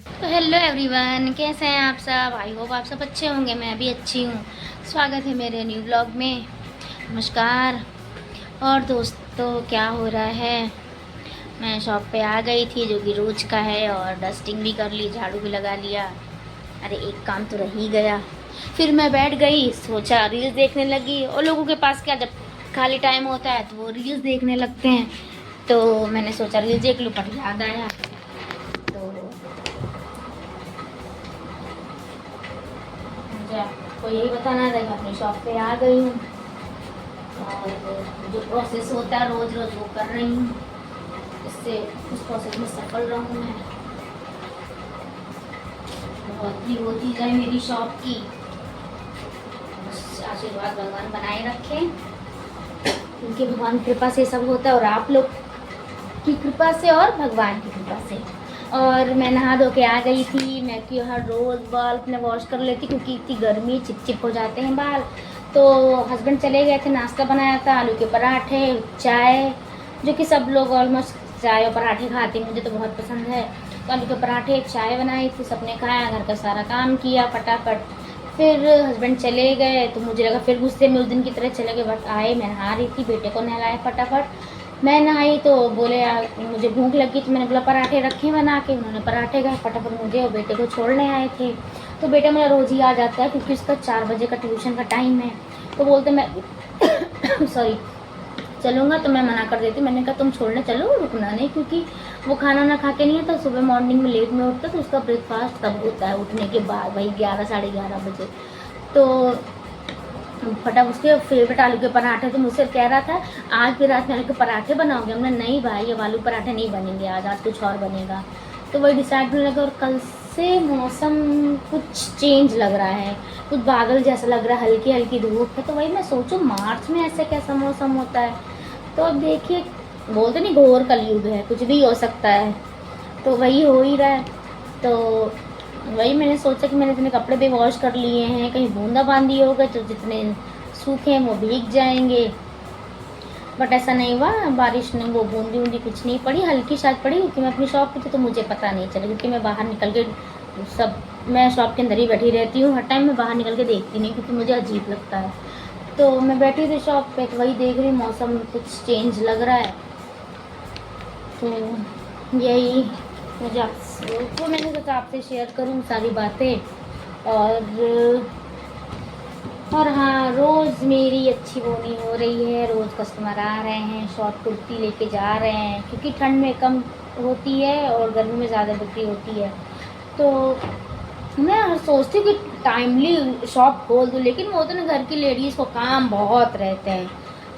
तो hello everyone, कैसे हैं आप सब। आई होप आप सब अच्छे होंगे। मैं भी अच्छी हूँ। स्वागत है मेरे न्यू ब्लॉग में। नमस्कार। और दोस्तों, क्या हो रहा है। मैं शॉप पे आ गई थी, जो कि रोज का है, और डस्टिंग भी कर ली, झाड़ू भी लगा लिया। अरे एक काम तो रह ही गया। फिर मैं बैठ गई, सोचा रील्स देखने लगी। और लोगों के पास क्या, जब खाली टाइम होता है तो वो रील्स देखने लगते हैं। तो मैंने सोचा रील्स देख लूँ, पर याद आया तो मुझे आपको यही बताना था कि अपनी शॉप पे आ गई हूँ, और जो प्रोसेस होता है रोज़ रोज़ वो कर रही हूँ। इससे उस प्रोसेस में सफल रहूँ मैं। बहुत ही होती जाए मेरी शॉप की। बस आशीर्वाद भगवान बनाए रखें, क्योंकि भगवान की कृपा से सब होता है, और आप लोग की कृपा से और भगवान की कृपा से। और मैं नहा धो के आ गई थी। मैं कि हर रोज़ बाल अपने वॉश कर लेती, क्योंकि इतनी गर्मी, चिपचिप हो जाते हैं बाल। तो हस्बैंड चले गए थे, नाश्ता बनाया था, आलू के पराठे, चाय, जो कि सब लोग ऑलमोस्ट चाय और पराठे खाते हैं, मुझे तो बहुत पसंद है। तो आलू के पराठे, चाय बनाई थी, सबने खाया, घर का सारा काम किया फटाफट। फिर हस्बैंड चले गए तो मुझे लगा फिर गुस्से में उस दिन की तरह चले गए, बट आए, मैं नहा रही थी, बेटे को नहलाया फटाफट। मैं नहाई तो बोले मुझे भूख लगी, तो मैंने बोला पराठे रखे बना के। उन्होंने पराठे खाए फटाफट, मुझे और बेटे को छोड़ने आए थे। तो बेटा मेरा रोज़ ही आ जाता है, क्योंकि उसका 4 बजे का ट्यूशन का टाइम है। तो बोलते मैं सॉरी चलूँगा, तो मैं मना कर देती। मैंने कहा तुम छोड़ने चलो, रुकना नहीं, क्योंकि वो खाना ना खा के नहीं आता। सुबह मॉर्निंग में लेट में उठता, तो उसका ब्रेकफास्ट तब होता है उठने के बाद, वही 11 साढ़े 11 बजे। तो फटाफट उसके फेवरेट आलू के पराठे, तो मुझसे कह रहा था आज भी रात में आलू के पराठे बनाओगे। हमने नहीं भाई, अब आलू पराठे नहीं बनेंगे आज कुछ और बनेगा। तो वही डिसाइड होने लगा। और कल से मौसम कुछ चेंज लग रहा है, कुछ बादल जैसा लग रहा है, हल्की हल्की धूप है। तो वही मैं सोचूं मार्च में ऐसे कैसा मौसम होता है। तो अब देखिए, बोलते नहीं घोर कलयुग है, कुछ भी हो सकता है। तो वही हो ही रहा है। तो वही मैंने सोचा कि मैंने इतने कपड़े भी वॉश कर लिए हैं, कहीं बूंदाबांदी हो गई तो जितने सूखे हैं वो भीग जाएंगे। बट ऐसा नहीं हुआ, बारिश ने वो बूंदी बूंदी कुछ नहीं पड़ी, हल्की शायद पड़ी, क्योंकि मैं अपनी शॉप पे थी तो मुझे पता नहीं चला, क्योंकि मैं बाहर निकल के सब मैं शॉप के अंदर ही बैठी रहती हूँ। हर टाइम मैं बाहर निकल के देखती नहीं, क्योंकि मुझे अजीब लगता है। तो मैं बैठी थी शॉप पे, तो वही देख रही, मौसम कुछ चेंज लग रहा है। तो यही मुझे आपसे, तो मैंने सोचा आपसे शेयर करूँ सारी बातें। और हाँ, रोज़ मेरी अच्छी बोनी हो रही है, रोज़ कस्टमर आ रहे हैं, शॉर्ट कुर्ती लेके जा रहे हैं, क्योंकि ठंड में कम होती है और गर्मी में ज़्यादा बिक्री होती है। तो मैं हर सोचती हूँ कि टाइमली शॉप खोल दूँ, लेकिन वो तो ना, घर की लेडीज़ को काम बहुत रहते हैं।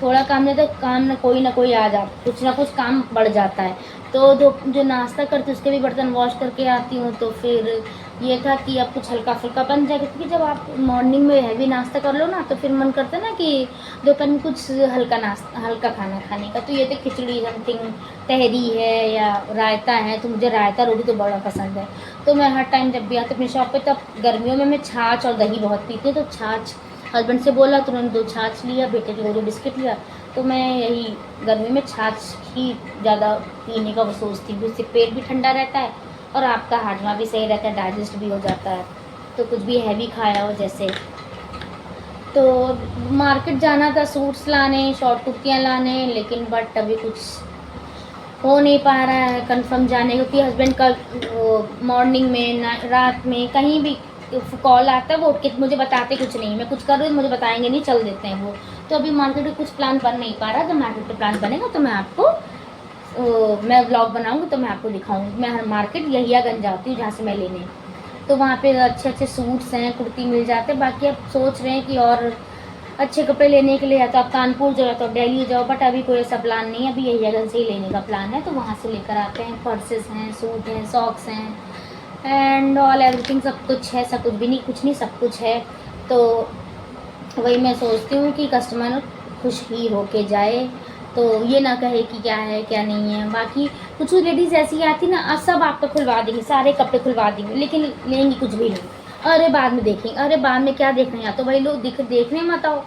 थोड़ा काम नहीं तो काम ना कोई आ जाता, कुछ ना कुछ काम बढ़ जाता है। तो जो नाश्ता करती उसके भी बर्तन वॉश करके आती हूँ। तो फिर ये था कि अब कुछ हल्का फुल्का बन जाएगा, क्योंकि जब आप मॉर्निंग में हैवी नाश्ता कर लो ना, तो फिर मन करता है ना कि दोपहर में कुछ हल्का खाना खाने का। तो ये तो खिचड़ी समथिंग, तहरी है या रायता है। तो मुझे रायता रोटी तो बड़ा पसंद है। तो मैं हर टाइम जब भी आती अपनी शॉप पे, तब गर्मियों में मैं छाछ और दही बहुत पीती हूँ। तो छाछ हस्बैंड से बोला तो उन्होंने 2 छाछ लिया, बेटे के लिए 2 बिस्किट लिया। तो मैं यही गर्मी में छाछ ही ज़्यादा पीने का वो सोचती हूँ, उससे पेट भी ठंडा रहता है और आपका हाजमा भी सही रहता है, डाइजेस्ट भी हो जाता है। तो कुछ भी हैवी खाया हो जैसे। तो मार्केट जाना था सूट्स लाने, शॉर्ट कुर्तियाँ लाने, लेकिन बट अभी कुछ हो नहीं पा रहा है कंफर्म जाने, क्योंकि हस्बैंड का मॉर्निंग में रात में कहीं भी कॉल आता है, वो उठ के मुझे बताते कुछ नहीं। मैं कुछ कर रही हूँ, मुझे बताएंगे नहीं, चल देते हैं वो। तो अभी मार्केट में कुछ प्लान बन नहीं पा रहा। जब मार्केट पे प्लान बनेगा तो मैं आपको मैं ब्लॉग बनाऊँगी, तो मैं आपको दिखाऊँगी। मैं हर मार्केट यहियागंज जाती हूँ, जहाँ से मैं लेने। तो वहाँ पे अच्छे अच्छे सूट्स हैं, कुर्ती मिल जाते हैं। बाकी अब सोच रहे हैं कि और अच्छे कपड़े लेने के लिए, या तो आप कानपुर जाओ या तो दिल्ली जाओ, बट अभी कोई ऐसा प्लान नहीं है। अभी यहियागंज से ही लेने का प्लान है, तो वहाँ से लेकर आते हैं। पर्सेस हैं, सूट हैं, सॉक्स हैं, एंड ऑल एवरीथिंग, सब कुछ है। सब कुछ भी नहीं, कुछ नहीं, सब कुछ है। तो वही मैं सोचती हूँ कि कस्टमर खुश ही होके जाए, तो ये ना कहे कि क्या है क्या नहीं है। बाकी कुछ लेडीज़ ऐसी आती ना, सब आपका खुलवा देंगी, सारे कपड़े खुलवा देंगे, लेकिन लेंगी कुछ भी नहीं। अरे बाद में देखेंगे, अरे बाद में क्या देखना है, तो वही लोग देखने मत आओ।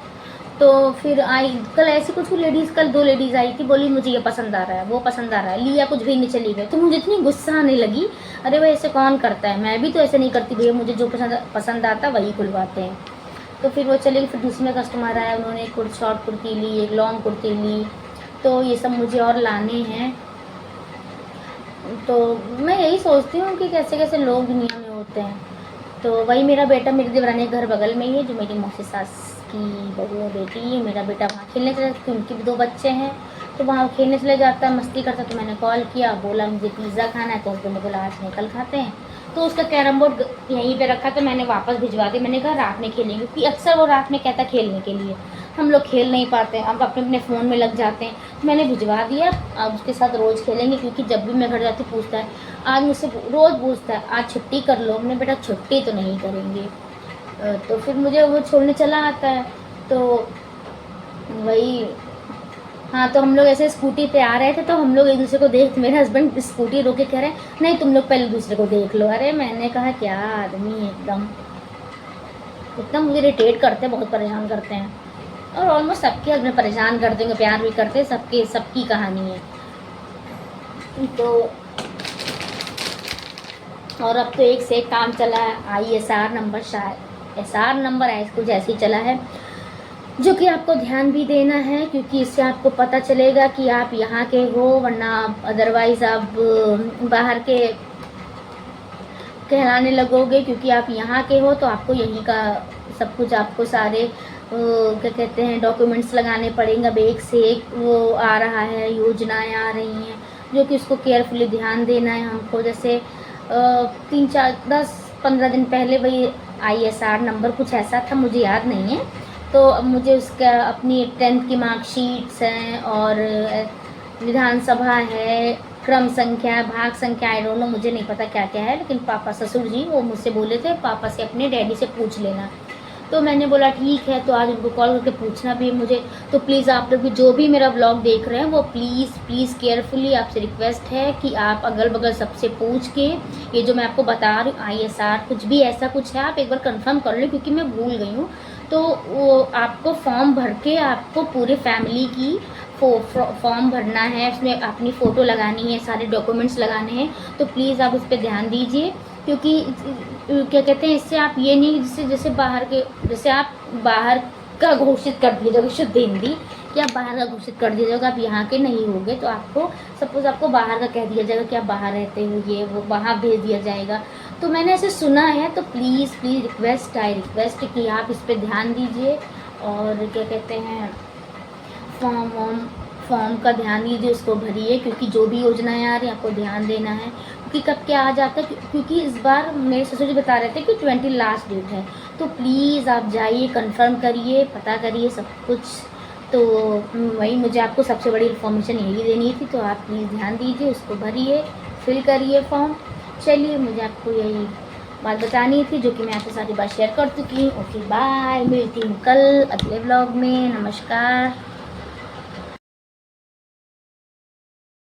तो फिर आई कल ऐसी कुछ लेडीज़, कल 2 लेडीज़ आई थी, बोली मुझे ये पसंद आ रहा है, वो पसंद आ रहा है, लिया, कुछ भी नहीं, चली गई। तो मुझे इतनी गुस्सा आने लगी। अरे भाई ऐसे कौन करता है, मैं भी तो ऐसे नहीं करती भैया, मुझे जो पसंद आता वही खुलवाते हैं। तो फिर वो चले गए, फिर दूसरे कस्टमर आया, उन्होंने एक शॉर्ट कुर्ती ली, एक लॉन्ग कुर्ती ली। तो ये सब मुझे और लाने हैं। तो मैं यही सोचती हूँ कि कैसे कैसे लोग दुनिया में होते हैं। तो वही मेरा बेटा, मेरी देवरानी के घर बगल में ही है, जो मेरी मौसी सास की बहू बेटी है, मेरा बेटा वहाँ खेलने चला, क्योंकि उनके भी 2 बच्चे हैं, तो वहाँ खेलने चले जाता है, मस्ती करता। तो मैंने कॉल किया, बोला मुझे पिज़्ज़ा खाना है, तो हस्बैंड ने बोला आज निकल खाते हैं। तो उसका कैरम बोर्ड यहीं पे रखा, तो मैंने वापस भिजवा दिया। मैंने कहा रात में खेलेंगे, क्योंकि अक्सर वो रात में कहता खेलने के लिए, हम लोग खेल नहीं पाते हैं, अब अपने अपने फ़ोन में लग जाते हैं। तो मैंने भिजवा दिया, अब उसके साथ रोज़ खेलेंगे, क्योंकि जब भी मैं घर जाती पूछता है, आज मुझसे रोज़ पूछता है आज छुट्टी कर लो। हमने बेटा छुट्टी तो नहीं करेंगे। तो फिर मुझे वो छोड़ने चला आता है। तो वही, हाँ, तो हम लोग ऐसे स्कूटी पे आ रहे थे, तो हम लोग एक दूसरे को देख, मेरे हस्बैंड स्कूटी रोक के कह रहे हैं नहीं तुम लोग पहले दूसरे को देख लो। अरे मैंने कहा क्या आदमी है, एकदम इतना मुझे इरिटेट करते हैं, बहुत परेशान करते हैं। और ऑलमोस्ट सबके हस्बैंड परेशान कर देंगे, प्यार भी करते हैं, सबके सबकी कहानी है। तो और अब तो एक से एक काम चला है, ISR नंबर, शायद SR नंबर ऐसे कुछ ऐसे ही चला है, जो कि आपको ध्यान भी देना है, क्योंकि इससे आपको पता चलेगा कि आप यहाँ के हो, वरना अदरवाइज़ आप बाहर के कहलाने लगोगे। क्योंकि आप यहाँ के हो तो आपको यहीं का सब कुछ, आपको सारे क्या कहते हैं डॉक्यूमेंट्स लगाने पड़ेंगे। अब एक से एक वो आ रहा है, योजनाएं आ रही हैं, जो कि उसको केयरफुली ध्यान देना है हमको। जैसे 3 4 10 15 दिन पहले वही ISR नंबर कुछ ऐसा था, मुझे याद नहीं है। तो अब मुझे उसका अपनी 10th की मार्कशीट्स हैं, और विधानसभा है, क्रम संख्या, भाग संख्या, आई डोंट नो, मुझे नहीं पता क्या क्या है। लेकिन पापा ससुर जी वो मुझसे बोले थे पापा से अपने डैडी से पूछ लेना। तो मैंने बोला ठीक है, तो आज उनको कॉल करके पूछना भी है मुझे। तो प्लीज़ आप लोग भी जो भी मेरा ब्लॉग देख रहे हैं, वो प्लीज़ केयरफुली आपसे रिक्वेस्ट है कि आप अगल बगल सबसे पूछ के, ये जो मैं आपको बता रही हूँ ISR कुछ भी ऐसा कुछ है, आप एक बार कंफर्म कर लो, क्योंकि मैं भूल गई हूँ। तो वो आपको फॉर्म भर के आपको पूरे फैमिली की फॉर्म भरना है, उसमें अपनी फ़ोटो लगानी है, सारे डॉक्यूमेंट्स लगाने हैं। तो प्लीज़ आप उस पर ध्यान दीजिए, क्योंकि क्या कहते हैं, इससे आप ये नहीं जैसे आप बाहर का घोषित कर दिया जाएगा, शुद्ध हिंदी कि आप बाहर का घोषित कर दिया जाएगा, आप यहाँ के नहीं होंगे, तो आपको सपोज़ आपको बाहर का कह दिया जाएगा कि आप बाहर रहते हो, ये वो वहाँ भेज दिया जाएगा। तो मैंने ऐसे सुना है, तो प्लीज़ रिक्वेस्ट कि आप इस पर ध्यान दीजिए। और क्या कहते हैं, फॉर्म का ध्यान दीजिए, उसको भरिए, क्योंकि जो भी योजनाएं आ रही हैं आपको ध्यान देना है। क्योंकि कब क्या आ जाता है, क्योंकि इस बार मेरे ससुर जी बता रहे थे कि 20 लास्ट डेट है। तो प्लीज़ आप जाइए, कंफर्म करिए, पता करिए सब कुछ। तो वही मुझे आपको सबसे बड़ी इन्फॉर्मेशन यही देनी थी। तो आप प्लीज़ ध्यान दीजिए, उसको भरिए, फिल करिए फॉर्म। चलिए, मुझे आपको यही बात बतानी थी, जो कि मैं आपके साथ सारी बात शेयर कर चुकी हूँ। ओके बाय, मिलती हूँ कल अगले व्लॉग में। नमस्कार।